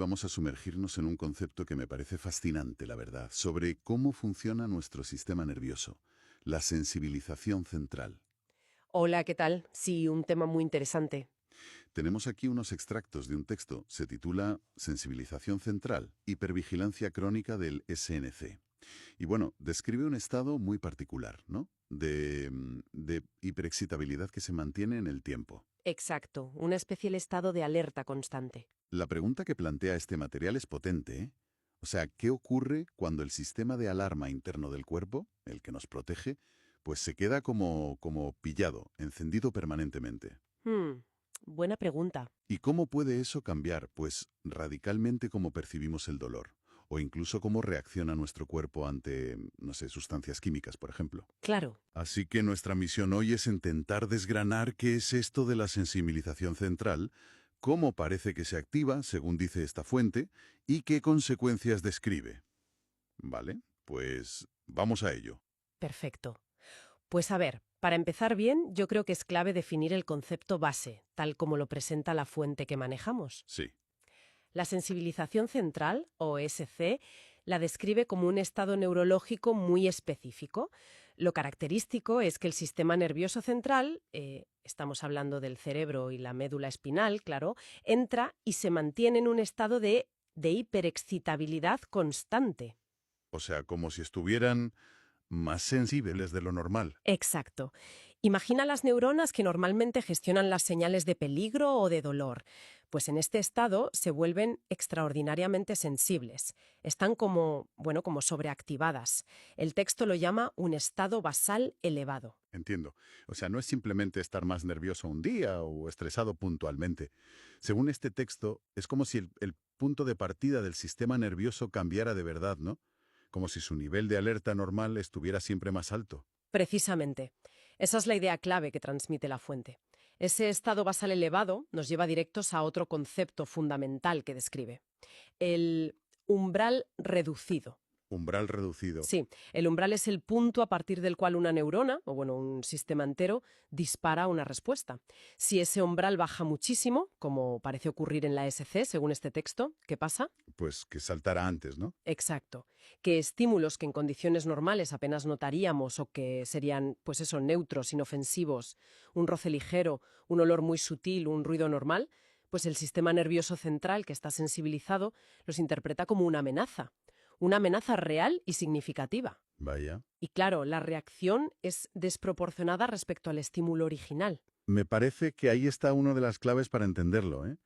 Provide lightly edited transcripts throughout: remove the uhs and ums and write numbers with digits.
vamos a sumergirnos en un concepto que me parece fascinante, la verdad, sobre cómo funciona nuestro sistema nervioso, la sensibilización central. Hola, ¿qué tal? Sí, un tema muy interesante. Tenemos aquí unos extractos de un texto, se titula Sensibilización central, hipervigilancia crónica del SNC. Y bueno, describe un estado muy particular, ¿no? De hiperexcitabilidad que se mantiene en el tiempo. Exacto, una especie de estado de alerta constante. La pregunta que plantea este material es potente, ¿eh? O sea, ¿qué ocurre cuando el sistema de alarma interno del cuerpo, el que nos protege, pues se queda como pillado, encendido permanentemente? Hmm, buena pregunta. ¿Y cómo puede eso cambiar, pues, radicalmente cómo percibimos el dolor? O incluso cómo reacciona nuestro cuerpo ante, no sé, sustancias químicas, por ejemplo. Claro, Así que nuestra misión hoy es intentar desgranar qué es esto de la sensibilización central, cómo parece que se activa, según dice esta fuente, y qué consecuencias describe. ¿Vale? Pues vamos a ello. perfecto. Pues a ver, para empezar bien, yo creo que es clave definir el concepto base, tal como lo presenta la fuente que manejamos. Sí. La sensibilización central, o SC, la describe como un estado neurológico muy específico. Lo característico es que el sistema nervioso central, estamos hablando del cerebro y la médula espinal, claro, entra y se mantiene en un estado de hiperexcitabilidad constante. O sea, como si estuvieran más sensibles de lo normal. Exacto. Imagina las neuronas que normalmente gestionan las señales de peligro o de dolor. Pues en este estado se vuelven extraordinariamente sensibles. Están como sobreactivadas. El texto lo llama un estado basal elevado. Entiendo. O sea, no es simplemente estar más nervioso un día o estresado puntualmente. Según este texto, es como si el punto de partida del sistema nervioso cambiara de verdad, ¿no? Como si su nivel de alerta normal estuviera siempre más alto. Precisamente. Esa es la idea clave que transmite la fuente. Ese estado basal elevado nos lleva directos a otro concepto fundamental que describe. El umbral reducido. Umbral reducido. Sí, el umbral es el punto a partir del cual una neurona, o bueno, un sistema entero, dispara una respuesta. Si ese umbral baja muchísimo, como parece ocurrir en la SC, según este texto, ¿qué pasa? Pues que saltara antes, ¿no? Exacto. Que estímulos que en condiciones normales apenas notaríamos o que serían, pues eso, neutros, inofensivos, un roce ligero, un olor muy sutil, un ruido normal, pues el sistema nervioso central que está sensibilizado los interpreta como una amenaza real y significativa. Vaya. Y claro, la reacción es desproporcionada respecto al estímulo original. Me parece que ahí está una de las claves para entenderlo, ¿eh?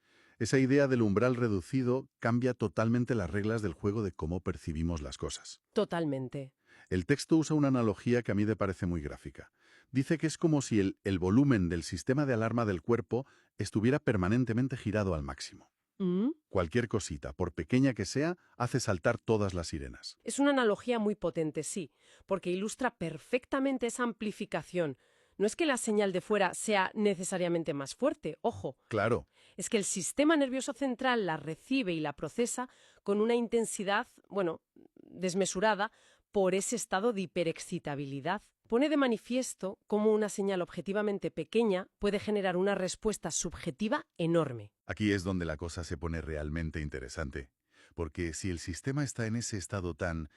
Esa idea del umbral reducido cambia totalmente las reglas del juego de cómo percibimos las cosas. Totalmente. El texto usa una analogía que a mí me parece muy gráfica. Dice que es como si el volumen del sistema de alarma del cuerpo estuviera permanentemente girado al máximo. ¿Mm? Cualquier cosita, por pequeña que sea, hace saltar todas las sirenas. Es una analogía muy potente, sí, porque ilustra perfectamente esa amplificación. No es que la señal de fuera sea necesariamente más fuerte, ojo, Claro, es que el sistema nervioso central la recibe y la procesa con una intensidad, bueno, desmesurada por ese estado de hiperexcitabilidad. Pone de manifiesto cómo una señal objetivamente pequeña puede generar una respuesta subjetiva enorme. aquí es donde la cosa se pone realmente interesante. Porque si el sistema está en ese estado tan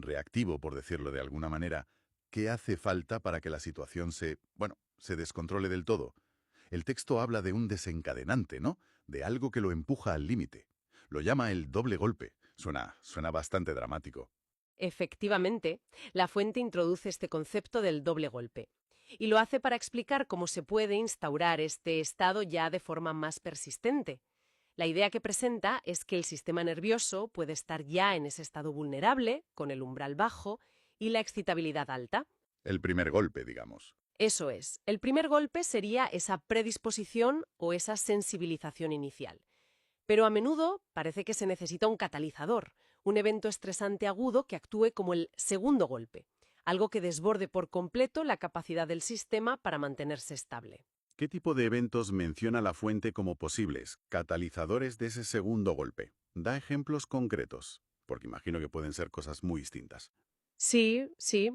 reactivo, por decirlo de alguna manera, ¿qué hace falta para que la situación se descontrole del todo? El texto habla de un desencadenante, ¿no? De algo que lo empuja al límite. Lo llama el doble golpe. Suena bastante dramático. Efectivamente, la fuente introduce este concepto del doble golpe. Y lo hace para explicar cómo se puede instaurar este estado ya de forma más persistente. La idea que presenta es que el sistema nervioso puede estar ya en ese estado vulnerable, con el umbral bajo y la excitabilidad alta. El primer golpe, digamos. Eso es, el primer golpe sería esa predisposición o esa sensibilización inicial. Pero a menudo parece que se necesita un catalizador, un evento estresante agudo que actúe como el segundo golpe, algo que desborde por completo la capacidad del sistema para mantenerse estable. ¿Qué tipo de eventos menciona la fuente como posibles, catalizadores de ese segundo golpe? Da ejemplos concretos, porque imagino que pueden ser cosas muy distintas. Sí, sí.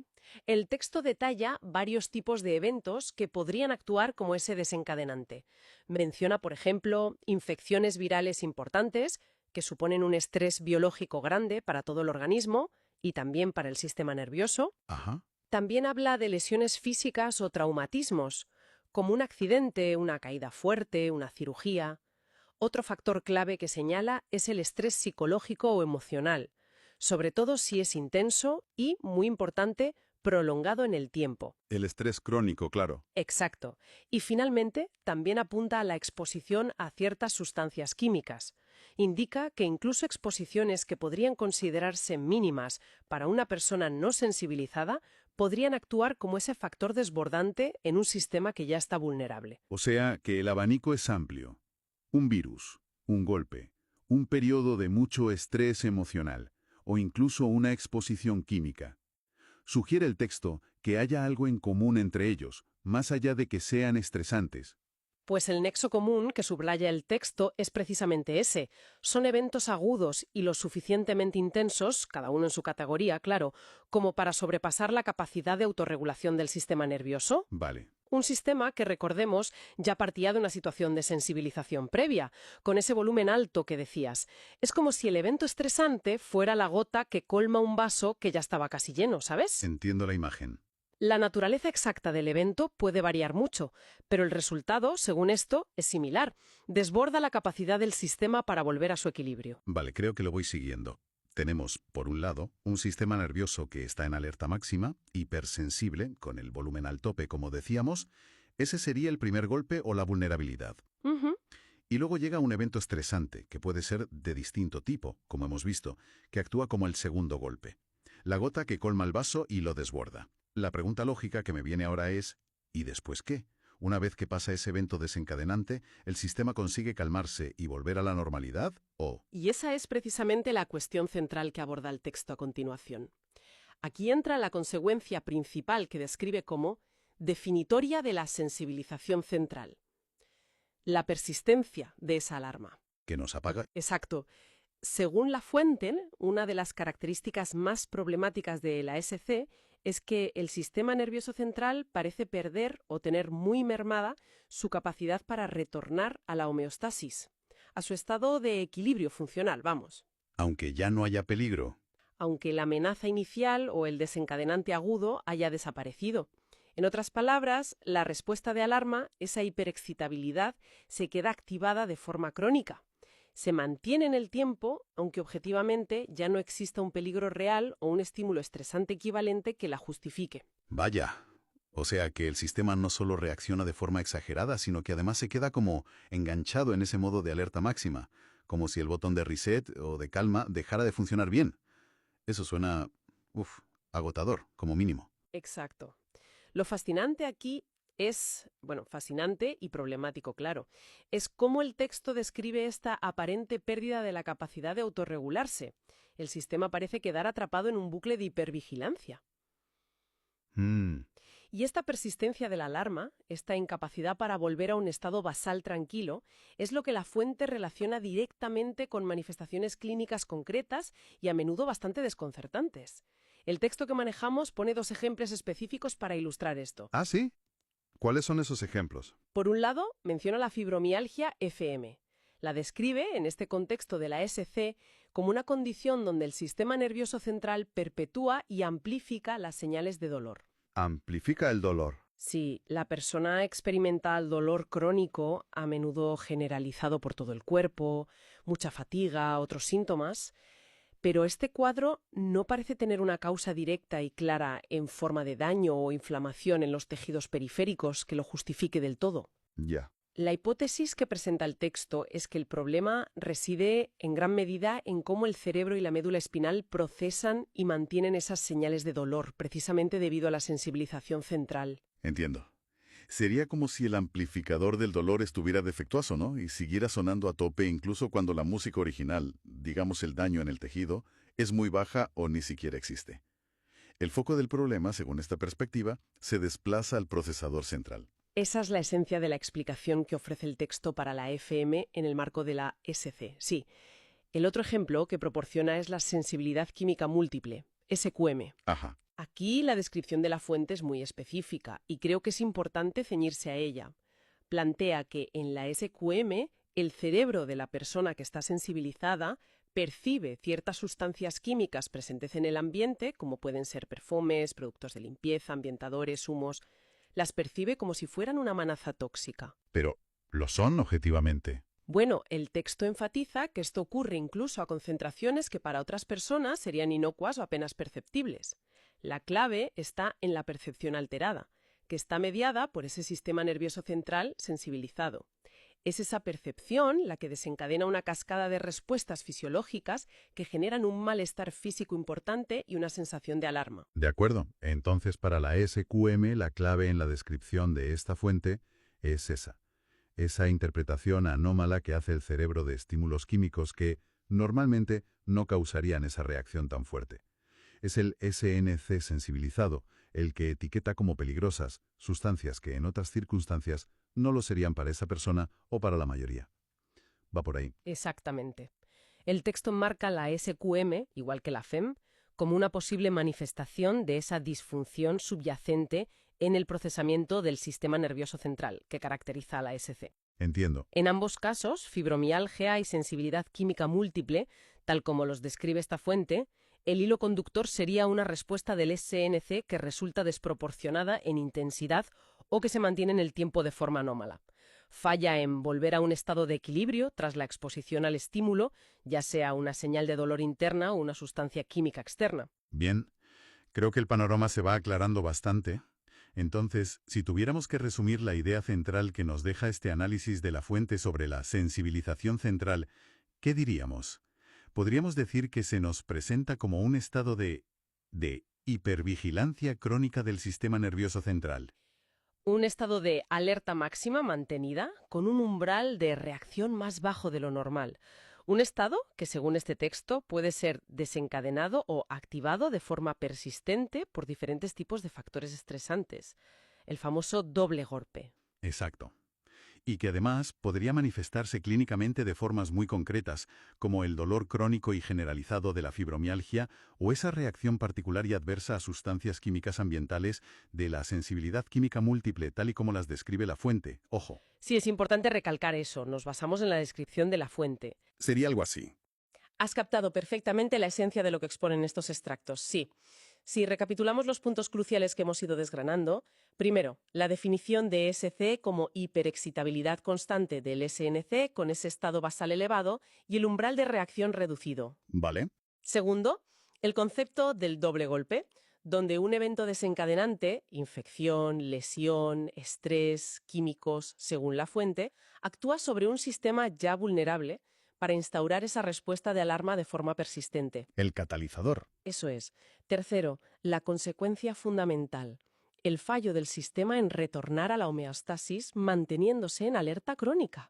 El texto detalla varios tipos de eventos que podrían actuar como ese desencadenante. Menciona, por ejemplo, infecciones virales importantes, que suponen un estrés biológico grande para todo el organismo y también para el sistema nervioso. Ajá. También habla de lesiones físicas o traumatismos, como un accidente, una caída fuerte, una cirugía. Otro factor clave que señala es el estrés psicológico o emocional, sobre todo si es intenso y, muy importante, prolongado en el tiempo. El estrés crónico, claro. Exacto. Y finalmente, también apunta a la exposición a ciertas sustancias químicas. Indica que incluso exposiciones que podrían considerarse mínimas para una persona no sensibilizada podrían actuar como ese factor desbordante en un sistema que ya está vulnerable. O sea que el abanico es amplio. Un virus, un golpe, un periodo de mucho estrés emocional o incluso una exposición química. Sugiere el texto que haya algo en común entre ellos, más allá de que sean estresantes. Pues el nexo común que subraya el texto es precisamente ese. Son eventos agudos y lo suficientemente intensos, cada uno en su categoría, claro, como para sobrepasar la capacidad de autorregulación del sistema nervioso. Vale. Un sistema que, recordemos, ya partía de una situación de sensibilización previa, con ese volumen alto que decías. Es como si el evento estresante fuera la gota que colma un vaso que ya estaba casi lleno, ¿sabes? Entiendo la imagen. La naturaleza exacta del evento puede variar mucho, pero el resultado, según esto, es similar. Desborda la capacidad del sistema para volver a su equilibrio. Vale, creo que lo voy siguiendo. Tenemos, por un lado, un sistema nervioso que está en alerta máxima, hipersensible, con el volumen al tope, como decíamos. Ese sería el primer golpe o la vulnerabilidad. Ujú. Y luego llega un evento estresante, que puede ser de distinto tipo, como hemos visto, que actúa como el segundo golpe. La gota que colma el vaso y lo desborda. La pregunta lógica que me viene ahora es, ¿y después qué? Una vez que pasa ese evento desencadenante, ¿el sistema consigue calmarse y volver a la normalidad? ¿O...? Y esa es precisamente la cuestión central que aborda el texto a continuación. Aquí entra la consecuencia principal que describe como definitoria de la sensibilización central. La persistencia de esa alarma. ¿Que nos apaga? Exacto. Según la fuente, una de las características más problemáticas de la SC es que el sistema nervioso central parece perder o tener muy mermada su capacidad para retornar a la homeostasis, a su estado de equilibrio funcional, vamos. Aunque ya no haya peligro. Aunque la amenaza inicial o el desencadenante agudo haya desaparecido. En otras palabras, la respuesta de alarma, esa hiperexcitabilidad, se queda activada de forma crónica. Se mantiene en el tiempo, aunque objetivamente ya no exista un peligro real o un estímulo estresante equivalente que la justifique. Vaya. O sea que el sistema no solo reacciona de forma exagerada, sino que además se queda como enganchado en ese modo de alerta máxima, como si el botón de reset o de calma dejara de funcionar bien. Eso suena, agotador, como mínimo. Exacto. Lo fascinante aquí es, fascinante y problemático, claro, es cómo el texto describe esta aparente pérdida de la capacidad de autorregularse. El sistema parece quedar atrapado en un bucle de hipervigilancia. Y esta persistencia de la alarma, esta incapacidad para volver a un estado basal tranquilo, es lo que la fuente relaciona directamente con manifestaciones clínicas concretas y a menudo bastante desconcertantes. El texto que manejamos pone 2 ejemplos específicos para ilustrar esto. ¿Ah, sí? ¿Cuáles son esos ejemplos? Por un lado, menciona la fibromialgia FM. La describe, en este contexto de la SC, como una condición donde el sistema nervioso central perpetúa y amplifica las señales de dolor. Amplifica el dolor. Sí, la persona experimenta el dolor crónico, a menudo generalizado por todo el cuerpo, mucha fatiga, otros síntomas, pero este cuadro no parece tener una causa directa y clara en forma de daño o inflamación en los tejidos periféricos que lo justifique del todo. Ya. La hipótesis que presenta el texto es que el problema reside en gran medida en cómo el cerebro y la médula espinal procesan y mantienen esas señales de dolor, precisamente debido a la sensibilización central. Entiendo. Sería como si el amplificador del dolor estuviera defectuoso, ¿no? Y siguiera sonando a tope incluso cuando la música original, digamos el daño en el tejido, es muy baja o ni siquiera existe. El foco del problema, según esta perspectiva, se desplaza al procesador central. Esa es la esencia de la explicación que ofrece el texto para la FM en el marco de la SC. Sí. El otro ejemplo que proporciona es la sensibilidad química múltiple, SQM. Ajá. Aquí la descripción de la fuente es muy específica y creo que es importante ceñirse a ella. Plantea que en la SQM el cerebro de la persona que está sensibilizada percibe ciertas sustancias químicas presentes en el ambiente, como pueden ser perfumes, productos de limpieza, ambientadores, humos, las percibe como si fueran una amenaza tóxica. Pero, ¿lo son objetivamente? Bueno, el texto enfatiza que esto ocurre incluso a concentraciones que para otras personas serían inocuas o apenas perceptibles. La clave está en la percepción alterada, que está mediada por ese sistema nervioso central sensibilizado. Es esa percepción la que desencadena una cascada de respuestas fisiológicas que generan un malestar físico importante y una sensación de alarma. De acuerdo. Entonces, para la SQM, la clave en la descripción de esta fuente es esa interpretación anómala que hace el cerebro de estímulos químicos que, normalmente, no causarían esa reacción tan fuerte. Es el SNC sensibilizado, el que etiqueta como peligrosas sustancias que en otras circunstancias no lo serían para esa persona o para la mayoría. Va por ahí. Exactamente. El texto marca la SQM, igual que la FEM, como una posible manifestación de esa disfunción subyacente en el procesamiento del sistema nervioso central, que caracteriza a la SC. Entiendo. En ambos casos, fibromialgia y sensibilidad química múltiple, tal como los describe esta fuente, el hilo conductor sería una respuesta del SNC que resulta desproporcionada en intensidad o que se mantiene en el tiempo de forma anómala. Falla en volver a un estado de equilibrio tras la exposición al estímulo, ya sea una señal de dolor interna o una sustancia química externa. Bien, creo que el panorama se va aclarando bastante. Entonces, si tuviéramos que resumir la idea central que nos deja este análisis de la fuente sobre la sensibilización central, ¿qué diríamos? Podríamos decir que se nos presenta como un estado de hipervigilancia crónica del sistema nervioso central. Un estado de alerta máxima mantenida con un umbral de reacción más bajo de lo normal. Un estado que, según este texto, puede ser desencadenado o activado de forma persistente por diferentes tipos de factores estresantes. El famoso doble golpe. Exacto. Y que además podría manifestarse clínicamente de formas muy concretas, como el dolor crónico y generalizado de la fibromialgia o esa reacción particular y adversa a sustancias químicas ambientales de la sensibilidad química múltiple, tal y como las describe la fuente. Ojo. Sí, es importante recalcar eso. Nos basamos en la descripción de la fuente. Sería algo así. Has captado perfectamente la esencia de lo que exponen estos extractos, sí. Si recapitulamos los puntos cruciales que hemos ido desgranando, primero, la definición de SC como hiperexcitabilidad constante del SNC con ese estado basal elevado y el umbral de reacción reducido. Vale. Segundo, el concepto del doble golpe, donde un evento desencadenante, infección, lesión, estrés, químicos, según la fuente, actúa sobre un sistema ya vulnerable para instaurar esa respuesta de alarma de forma persistente. El catalizador. Eso es. Tercero, la consecuencia fundamental, el fallo del sistema en retornar a la homeostasis manteniéndose en alerta crónica.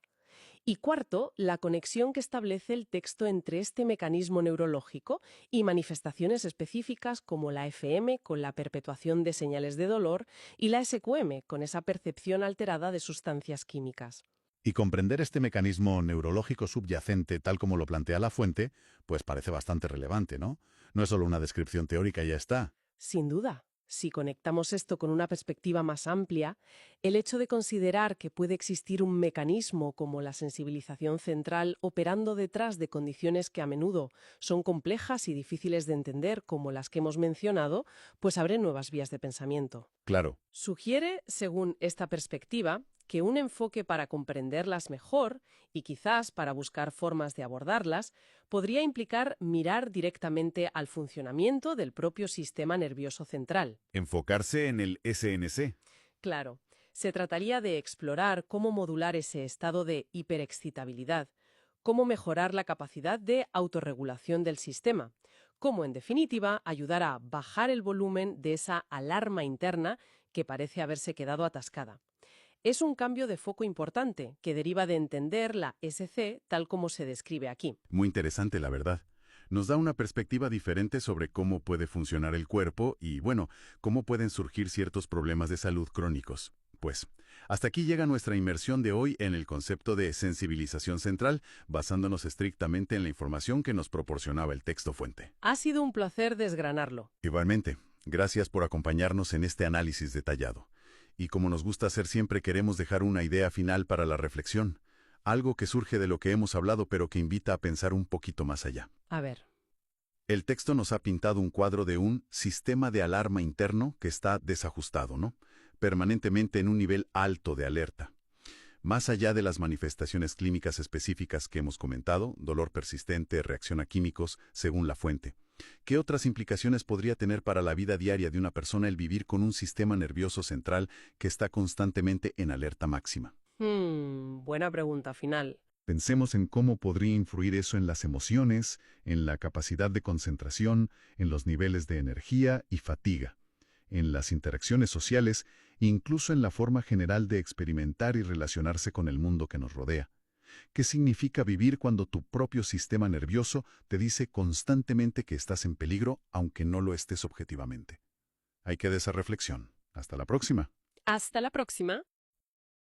Y cuarto, la conexión que establece el texto entre este mecanismo neurológico y manifestaciones específicas como la FM con la perpetuación de señales de dolor y la SQM con esa percepción alterada de sustancias químicas. Y comprender este mecanismo neurológico subyacente tal como lo plantea la fuente, pues parece bastante relevante, ¿no? No es solo una descripción teórica y ya está. Sin duda, si conectamos esto con una perspectiva más amplia, el hecho de considerar que puede existir un mecanismo como la sensibilización central operando detrás de condiciones que a menudo son complejas y difíciles de entender, como las que hemos mencionado, pues abre nuevas vías de pensamiento. Claro. Sugiere, según esta perspectiva, que un enfoque para comprenderlas mejor y quizás para buscar formas de abordarlas podría implicar mirar directamente al funcionamiento del propio sistema nervioso central. Enfocarse en el SNC. Claro, se trataría de explorar cómo modular ese estado de hiperexcitabilidad, cómo mejorar la capacidad de autorregulación del sistema, cómo, en definitiva, ayudar a bajar el volumen de esa alarma interna que parece haberse quedado atascada. Es un cambio de foco importante que deriva de entender la SC tal como se describe aquí. Muy interesante, la verdad. Nos da una perspectiva diferente sobre cómo puede funcionar el cuerpo y, bueno, cómo pueden surgir ciertos problemas de salud crónicos. Pues, hasta aquí llega nuestra inmersión de hoy en el concepto de sensibilización central, basándonos estrictamente en la información que nos proporcionaba el texto fuente. Ha sido un placer desgranarlo. Igualmente, gracias por acompañarnos en este análisis detallado. Y como nos gusta hacer siempre, queremos dejar una idea final para la reflexión. Algo que surge de lo que hemos hablado pero que invita a pensar un poquito más allá. A ver. El texto nos ha pintado un cuadro de un sistema de alarma interno que está desajustado, ¿no? Permanentemente en un nivel alto de alerta. Más allá de las manifestaciones clínicas específicas que hemos comentado, dolor persistente, reacción a químicos, según la fuente, ¿qué otras implicaciones podría tener para la vida diaria de una persona el vivir con un sistema nervioso central que está constantemente en alerta máxima? Buena pregunta final. Pensemos en cómo podría influir eso en las emociones, en la capacidad de concentración, en los niveles de energía y fatiga, en las interacciones sociales, incluso en la forma general de experimentar y relacionarse con el mundo que nos rodea. ¿Qué significa vivir cuando tu propio sistema nervioso te dice constantemente que estás en peligro, aunque no lo estés objetivamente? Ahí queda esa reflexión. Hasta la próxima. Hasta la próxima.